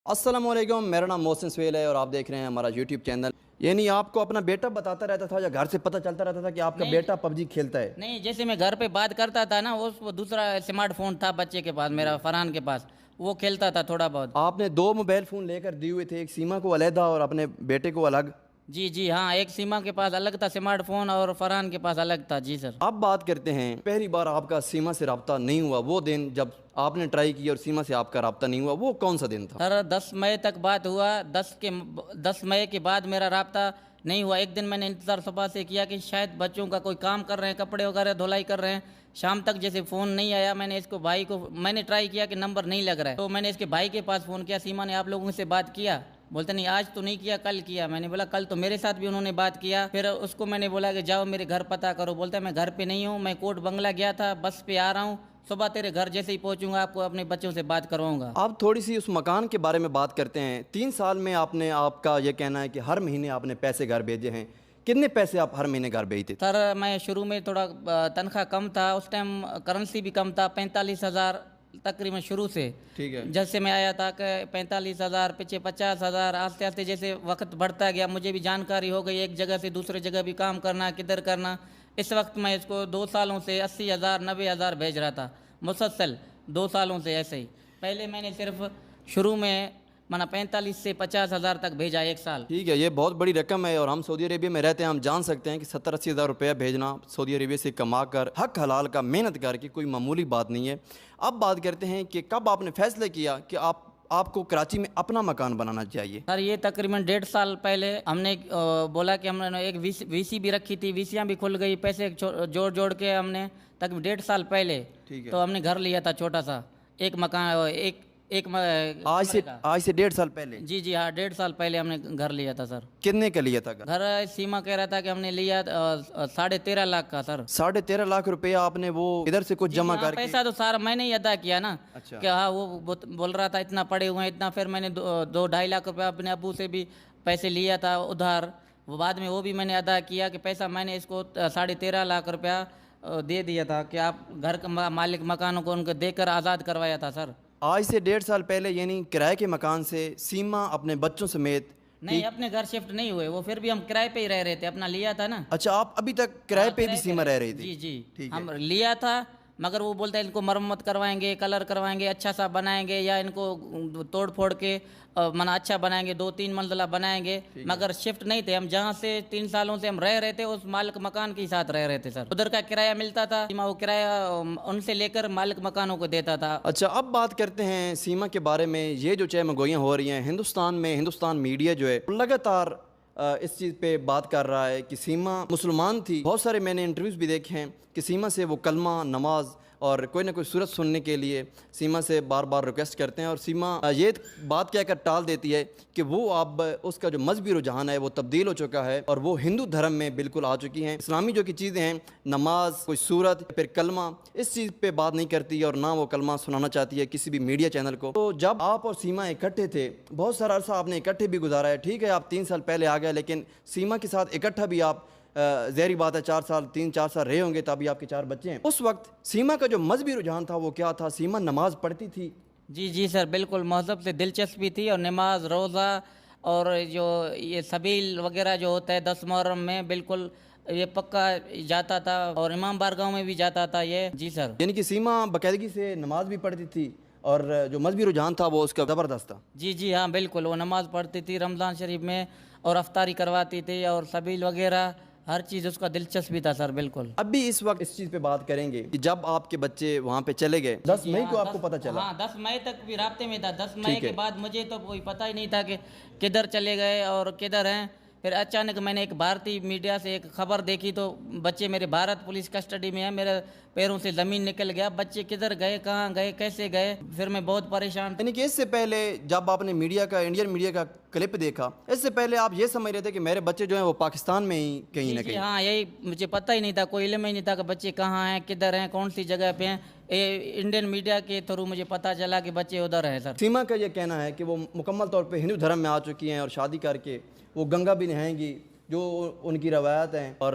अस्सलामुअलैकुम, मेरा नाम मोहसिन सुहेल है और आप देख रहे हैं हमारा यूट्यूब चैनल। यानी आपको अपना बेटा बताता रहता था या घर से पता चलता रहता था कि आपका नहीं बेटा पबजी खेलता है? नहीं, जैसे मैं घर पे बात करता था ना, वो दूसरा स्मार्टफोन था बच्चे के पास, मेरा फरहान के पास। वो खेलता था थोड़ा बहुत। आपने दो मोबाइल फ़ोन लेकर दिए हुए थे, एक सीमा को अलहदा और अपने बेटे को अलग। जी जी हाँ, एक सीमा के पास अलग था स्मार्टफोन और फरहान के पास अलग था। जी सर। अब बात करते हैं पहली बार आपका सीमा से रब्ता नहीं हुआ, वो दिन जब आपने ट्राई किया और सीमा से आपका रब्ता नहीं हुआ, वो कौन सा दिन था? सर 10 मई तक बात हुआ। 10 मई के बाद मेरा राब्ता नहीं हुआ। एक दिन मैंने इंतज़ार सुबह से किया कि शायद बच्चों का कोई काम कर रहे हैं, कपड़े वगैरह धुलाई कर रहे हैं। शाम तक जैसे फ़ोन नहीं आया, मैंने इसको भाई को मैंने ट्राई किया कि नंबर नहीं लग रहा है, तो मैंने इसके भाई के पास फ़ोन किया। सीमा ने आप लोगों से बात किया? बोलते नहीं, आज तो नहीं किया, कल किया। मैंने बोला कल तो मेरे साथ भी उन्होंने बात किया। फिर उसको मैंने बोला कि जाओ मेरे घर पता करो। बोलता है मैं घर पे नहीं हूँ, मैं कोट बंगला गया था, बस पे आ रहा हूँ, सुबह तेरे घर जैसे ही पहुंचूंगा आपको अपने बच्चों से बात करवाऊंगा। आप थोड़ी सी उस मकान के बारे में बात करते हैं। 3 साल में आपने, आपका ये कहना है कि हर महीने आपने पैसे घर भेजे हैं। कितने पैसे आप हर महीने घर भेजते थे? सर मैं शुरू में थोड़ा तनख्वाह कम था, उस टाइम करेंसी भी कम था। 45,000 तकरीबन शुरू से। ठीक है। जब से मैं आया था कि 45,000, पीछे 50,000, आस्ते आस्ते जैसे वक्त बढ़ता गया मुझे भी जानकारी हो गई, एक जगह से दूसरे जगह भी काम करना, किधर करना। इस वक्त मैं इसको 2 सालों से 80,000, 90,000 भेज रहा था मुसलसल, 2 सालों से ऐसे ही। पहले मैंने सिर्फ शुरू में माना 45 से 50,000 तक भेजा एक साल। ठीक है, ये बहुत बड़ी रकम है और हम सऊदी अरेबिया में रहते हैं, हम जान सकते हैं कि 70-80 हज़ार रुपया भेजना सऊदी अरेबिया से कमा कर, हक हलाल का मेहनत करके, कोई मामूली बात नहीं है। अब बात करते हैं कि कब आपने फैसला किया कि आपको कराची में अपना मकान बनाना चाहिए? सर ये तकरीबन 1.5 साल पहले हमने बोला कि हमने एक वीसी भी रखी थी, वीसियाँ भी खुल गई, पैसे जोड़ जोड़ के हमने तक 1.5 साल पहले। ठीक है। तो हमने घर लिया था छोटा सा, एक मकान, एक आज से कमरे का। 1.5 साल पहले? जी जी हाँ, 1.5 साल पहले हमने घर लिया था सर। कितने का लिया था घर? घर सीमा कह रहा था कि हमने लिया 13.5 लाख का सर। 13.5 लाख रुपया आपने वो इधर से कुछ जी जमा हाँ, करके? पैसा तो सारा मैंने ही अदा किया ना। अच्छा। क्या हाँ, वो बोल रहा था इतना पड़े हुए हैं इतना, फिर मैंने 2-2.5 लाख रुपया अपने अबू से भी पैसे लिया था उधार। वो बाद में वो भी मैंने अदा किया कि पैसा मैंने इसको 13.5 लाख रुपया दे दिया था कि आप घर का मालिक मकानों को उनको देकर आज़ाद करवाया था सर। आज से 1.5 साल पहले, यानी किराए के मकान से सीमा अपने बच्चों समेत? नहीं, अपने घर शिफ्ट नहीं हुए, वो फिर भी हम किराए पे ही रह रहे थे, अपना लिया था ना। अच्छा, आप अभी तक किराए हाँ, पे भी सीमा रह रही थी? जी जी। ठीक है। हम लिया था, मगर वो बोलते हैं इनको मरम्मत करवाएंगे, कलर करवाएंगे, अच्छा सा बनाएंगे, या इनको तोड़ फोड़ के मना अच्छा बनाएंगे, 2-3 मंजिला बनाएंगे। मगर शिफ्ट नहीं थे हम, जहाँ से 3 सालों से हम रह रहे थे उस मालिक मकान के साथ रह रहे थे सर। उधर का किराया मिलता था, सीमा वो किराया उनसे लेकर मालिक मकानों को देता था। अच्छा, अब बात करते हैं सीमा के बारे में। ये जो चहमगोइयाँ हो रही हैं हिंदुस्तान में, हिंदुस्तान मीडिया जो है लगातार इस चीज़ पे बात कर रहा है कि सीमा मुसलमान थी। बहुत सारे मैंने इंटरव्यूज़ भी देखे हैं कि सीमा से वो कलमा, नमाज और कोई ना कोई सूरत सुनने के लिए सीमा से बार बार रिक्वेस्ट करते हैं, और सीमा ये बात कहकर टाल देती है कि वो अब उसका जो मजहबी रुझान है वो तब्दील हो चुका है और वो हिंदू धर्म में बिल्कुल आ चुकी हैं। इस्लामी जो की चीज़ें हैं, नमाज, कोई सूरत, फिर कलमा, इस चीज़ पे बात नहीं करती और ना वो कलमा सुनाना चाहती है किसी भी मीडिया चैनल को। तो जब आप और सीमा इकट्ठे थे, बहुत सारा अरसा आपने इकट्ठे भी गुजारा है, ठीक है आप 3 साल पहले आ गए, लेकिन सीमा के साथ इकट्ठा भी आप ज़हरी बात है 3-4 साल रहे होंगे, तभी आपके 4 बच्चे हैं। उस वक्त सीमा का जो मजहबी रुझान था वो क्या था? सीमा नमाज पढ़ती थी? जी जी सर, बिल्कुल मज़हब से दिलचस्पी थी, और नमाज, रोज़ा और जो ये सबील वगैरह जो होता है 10 मुहर्रम में, बिल्कुल ये पक्का जाता था, और इमाम बारगाह में भी जाता था ये। जी सर। यानी कि सीमा बाकायदगी से नमाज भी पढ़ती थी और जो मजहबी रुझान था वो उसका ज़बरदस्त था? जी जी हाँ, बिल्कुल वो नमाज़ पढ़ती थी रमज़ान शरीफ में, और अफ्तारी करवाती थी, और सबील वगैरह हर चीज़ उसका दिलचस्पी था सर। बिल्कुल। अभी इस वक्त इस चीज़ पे बात करेंगे कि जब आपके बच्चे वहाँ पे चले गए 10 मई को, आपको पता चला? हाँ, 10 मई तक भी राब्ते में था। 10 मई ठीक है। के बाद मुझे तो कोई पता ही नहीं था कि किधर चले गए और किधर हैं। फिर अचानक मैंने एक भारतीय मीडिया से एक खबर देखी, तो बच्चे मेरे भारत पुलिस कस्टडी में हैं, मेरे पैरों से ज़मीन निकल गया। बच्चे किधर गए, कहाँ गए, कैसे गए, फिर मैं बहुत परेशान था। यानी कि इससे पहले जब आपने मीडिया का, इंडियन मीडिया का क्लिप देखा, इससे पहले आप ये समझ रहे थे कि मेरे बच्चे जो हैं वो पाकिस्तान में ही कहीं ना जी कहीं? हाँ, यही मुझे पता ही नहीं था, कोई इल्म ही नहीं था कि बच्चे कहाँ हैं, किधर हैं, कौन सी जगह पे हैं। ये इंडियन मीडिया के थ्रू मुझे पता चला कि बच्चे उधर हैं सर। सीमा का ये कहना है कि वो मुकम्मल तौर पे हिंदू धर्म में आ चुकी हैं और शादी करके वो गंगा भी नहाएंगी, जो उनकी रवायत हैं, और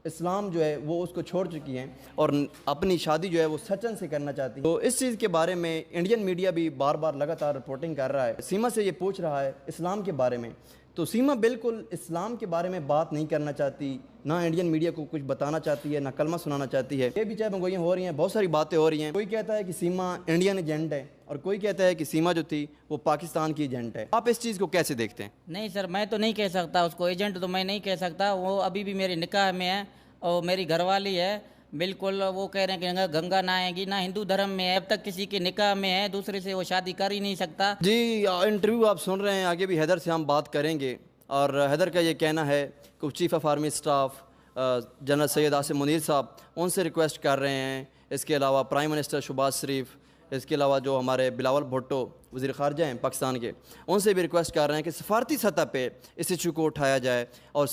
इस्लाम जो है वो उसको छोड़ चुकी हैं और अपनी शादी जो है वो सचन से करना चाहती हैं। तो इस चीज़ के बारे में इंडियन मीडिया भी बार बार लगातार रिपोर्टिंग कर रहा है। सीमा से ये पूछ रहा है इस्लाम के बारे में, तो सीमा बिल्कुल इस्लाम के बारे में बात नहीं करना चाहती, ना इंडियन मीडिया को कुछ बताना चाहती है, ना कलमा सुनाना चाहती है। ये भी चाहे मंगोइयाँ हो रही हैं, बहुत सारी बातें हो रही हैं। कोई कहता है कि सीमा इंडियन एजेंट है और कोई कहता है कि सीमा जो थी वो पाकिस्तान की एजेंट है। आप इस चीज़ को कैसे देखते हैं? नहीं सर, मैं तो नहीं कह सकता उसको एजेंट, तो मैं नहीं कह सकता। वो अभी भी मेरे निकाह में है और मेरी घरवाली है। बिल्कुल वो कह रहे हैं कि गंगा नहाएगी, ना हिंदू धर्म में है, अब तक किसी के निकाह में है, दूसरे से वो शादी कर ही नहीं सकता। जी, इंटरव्यू आप सुन रहे हैं, आगे भी हैदर से हम बात करेंगे। और हैदर का ये कहना है कि chief of army staff general Syed Asim Munir साहब उनसे रिक्वेस्ट कर रहे हैं। इसके अलावा प्राइम मिनिस्टर शहबाज शरीफ, इसके अलावा जो हमारे बिलावल भुट्टो वज़ीर ख़ारजा हैं पाकिस्तान के, उनसे भी रिक्वेस्ट कर रहे हैं कि सफारती सतह पे इस इशू को उठाया जाए और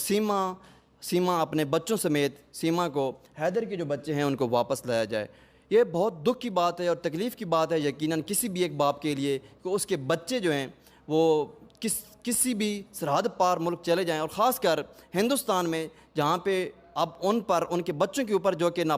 सीमा अपने बच्चों समेत सीमा को, हैदर के जो बच्चे हैं उनको वापस लाया जाए। ये बहुत दुख की बात है और तकलीफ़ की बात है यकीनन किसी भी एक बाप के लिए कि उसके बच्चे जो हैं वो किसी भी सरहद पार मुल्क चले जाएं, और ख़ासकर हिंदुस्तान में जहाँ पे अब उन पर, उनके बच्चों के ऊपर जो कि ना